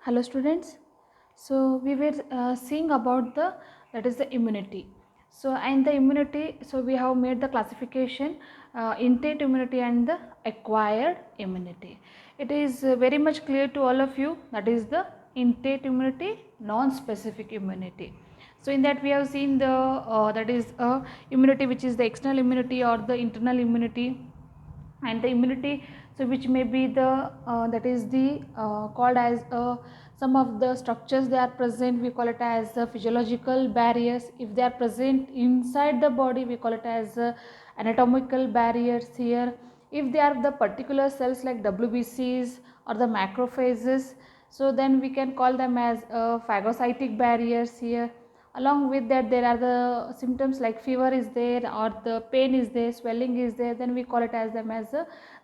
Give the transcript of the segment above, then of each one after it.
Hello students. So we were seeing about the that is the immunity. So and the immunity, so we have made the classification innate immunity and the acquired immunity. It is very much clear to all of you that is the innate immunity, non-specific immunity. So in that we have seen the that is immunity which is the external immunity or the internal immunity, and the immunity so which may be the that is the called as some of the structures they are present, we call it as physiological barriers. If they are present inside the body, we call it as anatomical barriers here. If they are the particular cells like WBCs or the macrophages, so then we can call them as phagocytic barriers here. Along with that, there are the symptoms like fever is there or the pain is there, swelling is there, then we call it as them as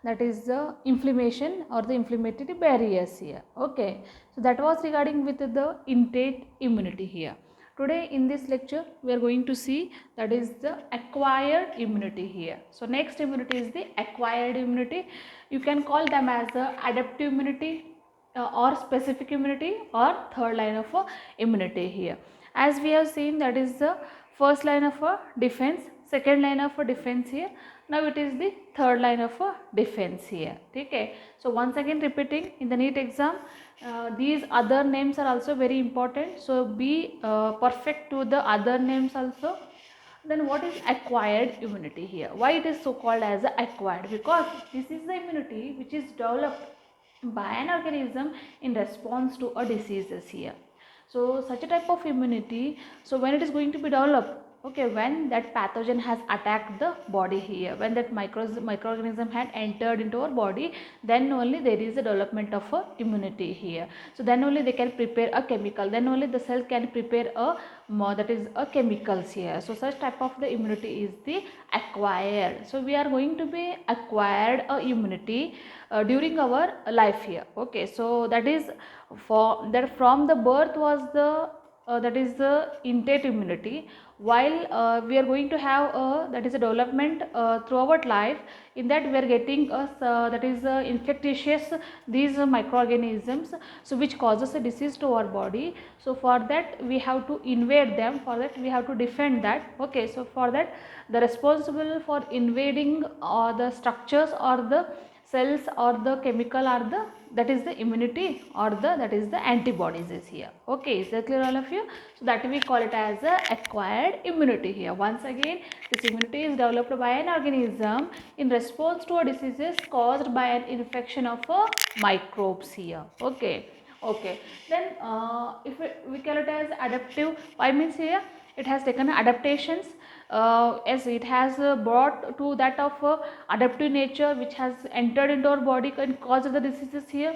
that is the inflammation or the inflammatory barriers here. Okay, so that was regarding with the innate immunity here. Today in this lecture we are going to see that is the acquired immunity here. So next immunity is the acquired immunity. You can call them as the adaptive immunity or specific immunity or third line of immunity here. As we have seen, that is the first line of defense, second line of defense here. Now it is the third line of defense here. Okay. So once again repeating in the NEET exam, these other names are also very important. So be perfect to the other names also. Then what is acquired immunity here? Why it is so called as acquired? Because this is the immunity which is developed by an organism in response to a diseases here. So such a type of immunity, so when it is going to be developed, okay, when that pathogen has attacked the body here, when that microorganism had entered into our body, then only there is a development of a immunity here. So then only they can prepare a chemical, then only the cell can prepare a that is a chemicals here. So such type of the immunity is the acquired. So we are going to be acquired a immunity during our life here. Okay, so that is for that from the birth was the that is the innate immunity, while we are going to have that is a development throughout life. In that we are getting that is infectious these microorganisms, so which causes a disease to our body. So for that we have to invade them, for that we have to defend that. Okay, so for that the responsible for invading the structures or the cells or the chemical are the that is the immunity or the that is the antibodies is here. Okay, is that clear all of you? So that we call it as a acquired immunity here. Once again, this immunity is developed by an organism in response to a diseases caused by an infection of microbes here. Okay, okay, then if we call it as adaptive, why means here it has taken adaptations, as it has brought to that of adaptive nature which has entered into our body and caused the diseases here.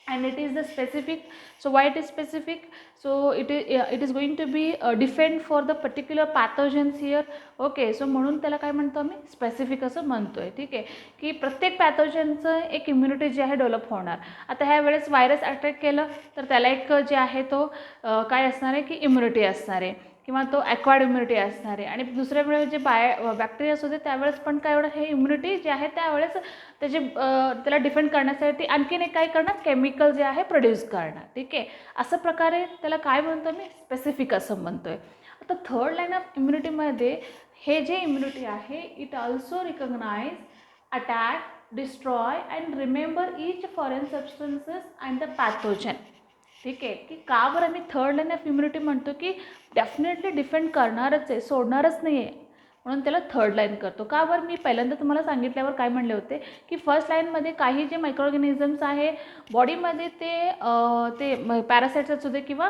And it is the specific. So why it is specific? So it is going to be defend for the particular pathogens here. Okay, so म्हणून त्याला काय म्हणतो आम्ही specific असं म्हणतोय. ठीक आहे, की प्रत्येक पॅथोजनचं एक इम्युनिटी जी आहे डेव्हलप होणार. आता ह्या वेळेस व्हायरस अटॅक केलं तर त्याला एक जे आहे तो काय असणार आहे की इम्युनिटी असणार आहे किंवा तो ॲक्वायर्ड इम्युनिटी असणार आहे. आणि दुसऱ्या वेळेस जे बॅक्टेरिया असू दे त्यावेळेस पण काय एवढं हे इम्युनिटी जे आहे त्यावेळेस त्याचे त्याला डिफेंड करण्यासाठी आणखीन एक काय करणार, केमिकल जे आहे प्रोड्यूस करणार. ठीक आहे, असं प्रकारे त्याला काय म्हणतो मी स्पेसिफिक असं म्हणतोय. आता थर्ड लाईन ऑफ इम्युनिटीमध्ये हे जे इम्युनिटी आहे it also recognise, attack, destroy and remember each foreign substances and the pathogen. ठीक आहे, की का बरं आम्ही थर्ड लाईन ऑफ इम्युनिटी म्हणतो की डेफिनेटली डिफेंड करणारच आहे, सोडणारच नाही आहे, म्हणून त्याला थर्ड लाईन करतो. का बरं मी पहिल्यांदा तुम्हाला सांगितल्यावर काय म्हणले होते की फर्स्ट लाईनमध्ये काही जे मायक्रोऑर्गॅनिझम्स आहे बॉडीमध्ये ते पॅरासाइट्स असू दे किंवा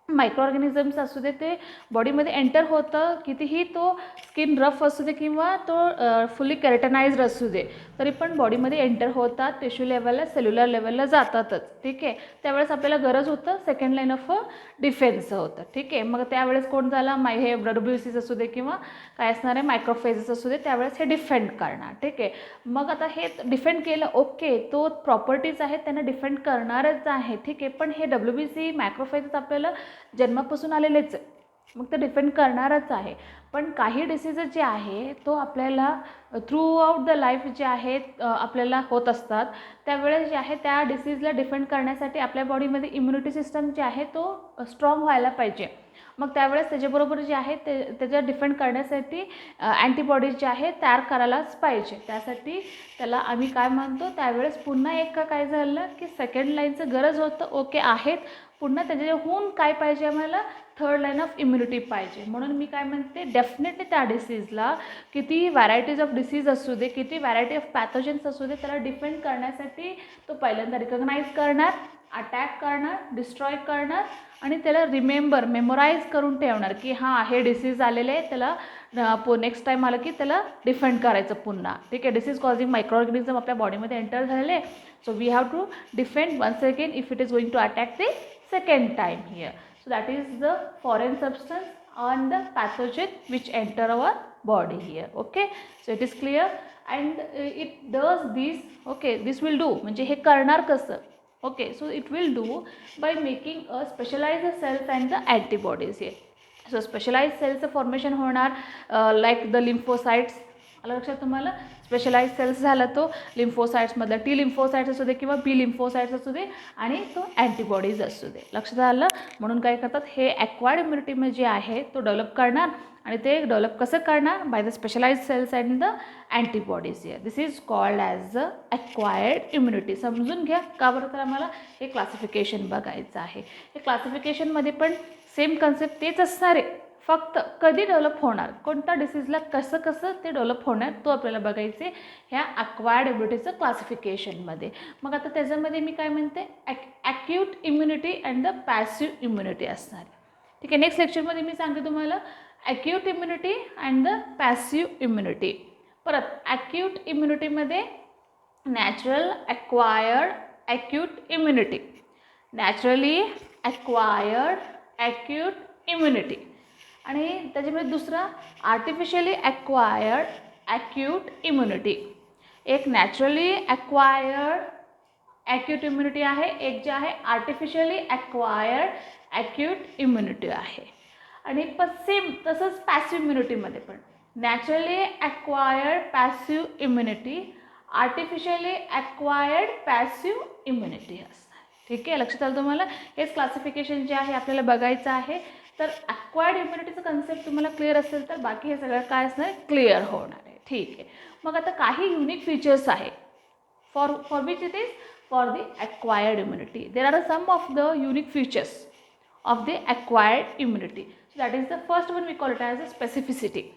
मायक्रोऑर्गॅनिझम्स असू दे ते बॉडीमध्ये एंटर होतं. कितीही तो स्किन रफ असू दे किंवा तो फुली केरेटनाइज्ड असू दे तरी पण बॉडीमध्ये एंटर होतात, टिश्यू लेवलला सेल्युलर लेवलला जातातच. ठीक आहे, त्यावेळेस आपल्याला गरज होतं सेकंड लाईन ऑफ डिफेन्सचं होतं. ठीक आहे, मग त्यावेळेस कोण झाला हे WBCs असू दे किंवा काय असणार आहे मायक्रोफेजेस असू दे त्यावेळेस हे डिफेंड करणार. ठीक आहे, मग आता हे डिफेंड केलं, ओके, तो प्रॉपर्टीज आहेत त्यांना डिफेंड करणारच आहे. ठीक आहे, पण हे WBC मॅक्रोफेजेस आपल्याला जन्मापासून आलेलेच आहे. मग ते डिपेंड करणारच आहे. पण काही डिसीजेस जे आहे तो आपल्याला थ्रू आउट द लाईफ जे आहेत आपल्याला होत असतात. त्यावेळेस जे आहे त्या डिसीजला डिफेंड करण्यासाठी आपल्या बॉडीमध्ये इम्युनिटी सिस्टम जे आहे तो स्ट्रॉंग व्हायला पाहिजे. मग त्यावेळेस त्याच्याबरोबर जे आहे त्याच्या डिफेंड करण्यासाठी अँटीबॉडीज जे आहे तयार करायलाच पाहिजे. त्यासाठी त्याला आम्ही काय म्हणतो, त्यावेळेस पुन्हा एक काय झालं की सेकंड लाईनचं गरज होतं, ओके आहेत, पुन्हा त्याच्याहून काय पाहिजे आम्हाला, थर्ड लाईन ऑफ इम्युनिटी पाहिजे. म्हणून मी काय म्हणते, डेफिनेटली त्या डिसीजला किती व्हरायटीज ऑफ डिसीज असू दे, किती व्हरायटी ऑफ पॅथोजन्स असू दे, त्याला डिफेंड करण्यासाठी तो पहिल्यांदा रिकग्नाइज करणार, अटॅक करणार, डिस्ट्रॉय करणार आणि त्याला मेमोराईज करून ठेवणार की हां हे डिसीज आलेले आहे, त्याला नेक्स्ट टाईम आलं की त्याला डिफेंड करायचं पुन्हा. ठीक आहे, डिसीज कॉझिंग मायक्रो ऑर्गॅनिझम आपल्या बॉडीमध्ये एंटर झालेले, so we have to defend once again if it is going to attack the second time here. So that is the foreign substance on the pathogen which enter our body here. Okay, so it is clear and it does this. Okay, this will do म्हणजे हे करणार कसं. Okay, so it will do by making a specialized cells and the antibodies here. So specialized cells formation होणार like the lymphocytes. आलं लक्षात तुम्हाला, specialise cells झाला तो लिम्फोसाइट्समधला टी लिम्फोसाइट्स असू दे किंवा बी लिम्फोसाइट्स असू दे आणि तो अँटीबॉडीज असू दे. लक्षात आलं. म्हणून काय करतात, हे ॲक्वायर्ड इम्युनिटी जे आहे तो डेव्हलप करणार आणि ते डेव्हलप कसं करणार, by the specialise cells and the antibodies. This is called as the acquired immunity. समजून घ्या का बरं, तर आम्हाला हे क्लासिफिकेशन बघायचं आहे. हे क्लासिफिकेशनमध्ये पण सेम कन्सेप्ट तेच असणार आहे, फक्त कधी डेव्हलप होणार, कोणत्या डिसीजला कसं कसं ते डेव्हलप होणार तो आपल्याला बघायचे ह्या अक्वायर्ड इम्युनिटीचं क्लासिफिकेशनमध्ये. मग आता त्याच्यामध्ये मी काय म्हणते, acute immunity and the passive immunity असणार. ठीक आहे, नेक्स्ट लेक्चरमध्ये मी सांगते तुम्हाला acute immunity and the passive immunity. परत ॲक्यूट इम्युनिटीमध्ये natural acquired acute immunity, naturally acquired acute immunity आणि त्याच्यामध्ये दुसरा आर्टिफिशियली ॲक्वायर्ड ॲक्यूट इम्युनिटी. एक नॅचरली ॲक्वायर्ड ॲक्यूट इम्युनिटी आहे, एक जे आहे आर्टिफिशियली ॲक्वायर्ड ॲक्यूट इम्युनिटी आहे. आणि सेम तसंच पॅसिव्ह इम्युनिटीमध्ये पण naturally acquired passive immunity, artificially acquired passive immunity असतात. ठीक आहे, लक्षात आलं तुम्हाला. हेच क्लासिफिकेशन जे आहे आपल्याला बघायचं आहे. तर ॲक्वायर्ड इम्युनिटीचं कन्सेप्ट तुम्हाला क्लिअर असेल तर बाकी हे सगळं काय असणार, क्लिअर होणार आहे. ठीक आहे, मग आता काही युनिक फीचर्स आहे for which it is for the acquired immunity. There are some of the unique features of the acquired immunity. So that is the first one, we call it as a specificity.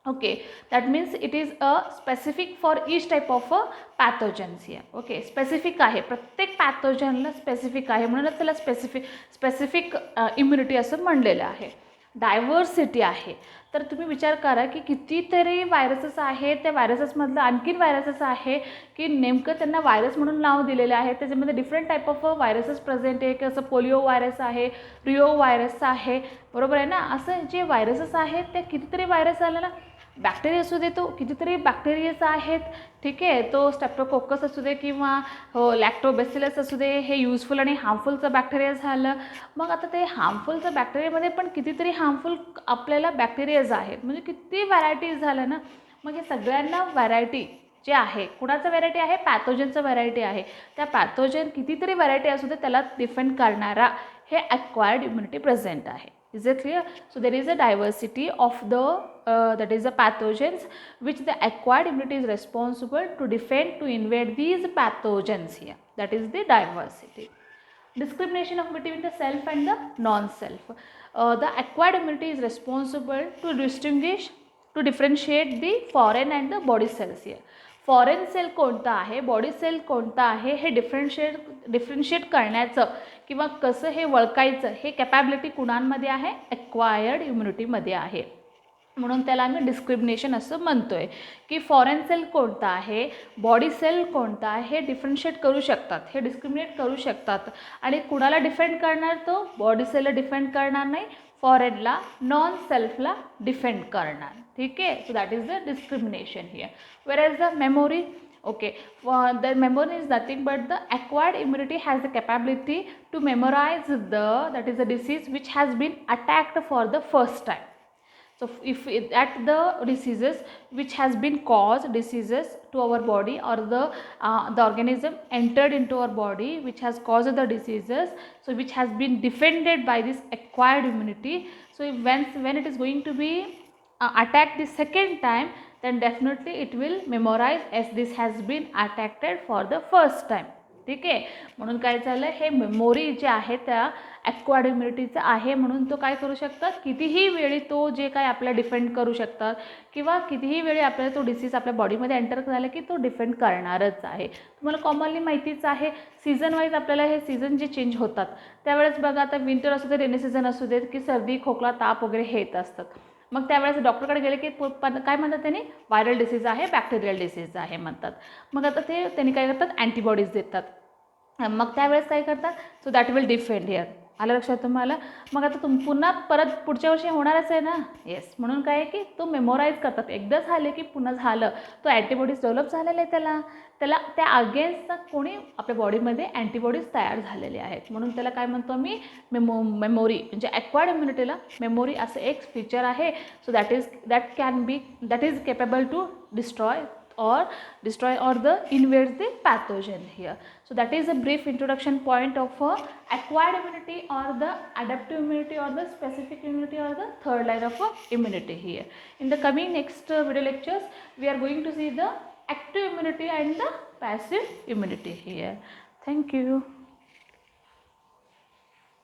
Okay, that means it is a specific for each type of a pathogens here. Okay, specific आहे, प्रत्येक पॅथोजनला specific आहे, म्हणूनच त्याला specific immunity असं म्हणलेलं आहे. Diversity आहे, तर तुम्ही विचार करा की कितीतरी व्हायरसेस आहेत, त्या व्हायरसेसमधलं आणखीन व्हायरसेस आहे की नेमकं त्यांना व्हायरस म्हणून नाव दिलेलं आहे. त्याच्यामध्ये different type of viruses present आहे, की असं पोलिओ व्हायरस आहे, रिओ व्हायरस आहे, बरोबर आहे ना. असं जे व्हायरसेस आहेत त्या कितीतरी व्हायरस आलेला, बॅक्टेरिया असू दे तो कितीतरी बॅक्टेरियाज आहेत. ठीक आहे, तो स्टेप्टोकोकस असू दे किंवा लॅक्टोबॅसिलस असू दे, हे युजफुल आणि हार्मफुलचं बॅक्टेरिया झालं. मग आता ते हार्मफुलचं बॅक्टेरियामध्ये पण कितीतरी हार्मफुल आपल्याला बॅक्टेरियाज आहेत, म्हणजे किती व्हरायटीज झालं ना. मग हे सगळ्यांना व्हरायटी जे आहे, कुणाचं व्हरायटी आहे, पॅथोजनचं व्हरायटी आहे. त्या पॅथोजन कितीतरी व्हरायटी असू दे त्याला डिफेंड करणारा हे ॲक्वायर्ड इम्युनिटी प्रेझेंट आहे. Is it clear? So there is a diversity of the that is the pathogens which the acquired immunity is responsible to defend, to invade these pathogens here. That is the diversity. Discrimination of between the self and the non-self. The acquired immunity is responsible to distinguish, to differentiate the foreign and the body cells here. Foreign cell कोणता आहे, body sale कोणता आहे, हे differentiate करण्याचं किंवा कसं हे ओळखायचं हे कॅपॅबिलिटी कुणांमध्ये आहे, ॲक्वायर्ड इम्युनिटीमध्ये आहे. म्हणून त्याला आम्ही डिस्क्रिमिनेशन असं म्हणतो आहे की फॉरेन सेल कोणता आहे, बॉडी सेल कोणता आहे, हे डिफरन्शिएट करू शकतात, हे डिस्क्रिमिनेट करू शकतात. आणि कुणाला डिफेंड करणार, तो बॉडी सेलला डिफेंड करणार नाही, फॉरेनला नॉन सेल्फला डिफेंड करणार. ठीक आहे, so that is the discrimination here. Whereas the memory, Okay, the memory is nothing but the acquired immunity has the capability to memorize that is the disease which has been attacked for the first time. So if at the diseases which has been caused diseases to our body, or the organism entered into our body which has caused the diseases, so which has been defended by this acquired immunity. So when it is going to be attacked the second time, then definitely it will memorize as this has been attacked for the first time. ठीक आहे, म्हणून काय झालं, हे memory जे आहे त्या acquired इम्युनिटीचं आहे, म्हणून तो काय करू शकतात, कितीही वेळी तो जे काय आपल्या डिफेंड करू शकतात, किंवा कितीही वेळी आपल्याला तो डिसीज आपल्या बॉडीमध्ये एंटर झाला की तो डिफेंड करणारच आहे. तुम्हाला कॉमनली माहितीच आहे, सीझन वाईज आपल्याला हे सीझन जे चेंज होतात त्यावेळेस बघा, आता विंटर असू दे, रेनी सीझन असू देत, की सर्दी खोकला ताप वगैरे हे येत असतात. मग त्यावेळेस डॉक्टरकडे गेले की काय म्हणतात त्यांनी, व्हायरल डिसीज आहे, बॅक्टेरियल डिसीज आहे म्हणतात. मग आता त्यांनी काय करतात, अँटीबॉडीज देतात. मग त्यावेळेस काय करतात, so that will defend here. आलं लक्षात तुम्हाला. मग आता पुन्हा परत पुढच्या वर्षी होणारच आहे ना. येस, म्हणून काय आहे की तो मेमोराईज करतात. एकदा झाले की पुन्हा झालं, तो अँटीबॉडीज डेव्हलप झालेले आहे, त्याला त्या अगेन्स्टचा कोणी आपल्या बॉडीमध्ये अँटीबॉडीज तयार झालेले आहेत, म्हणून त्याला काय म्हणतो आम्ही, मेमोरी. म्हणजे ॲक्वायर्ड इम्युनिटीला मेमोरी असं एक फीचर आहे. So that is capable to destroy or the invades the pathogen here. So that is a brief introduction point of acquired immunity or the adaptive immunity or the specific immunity or the third line of immunity here. In the coming next video lectures, we are going to see the active immunity and the passive immunity here. Thank you.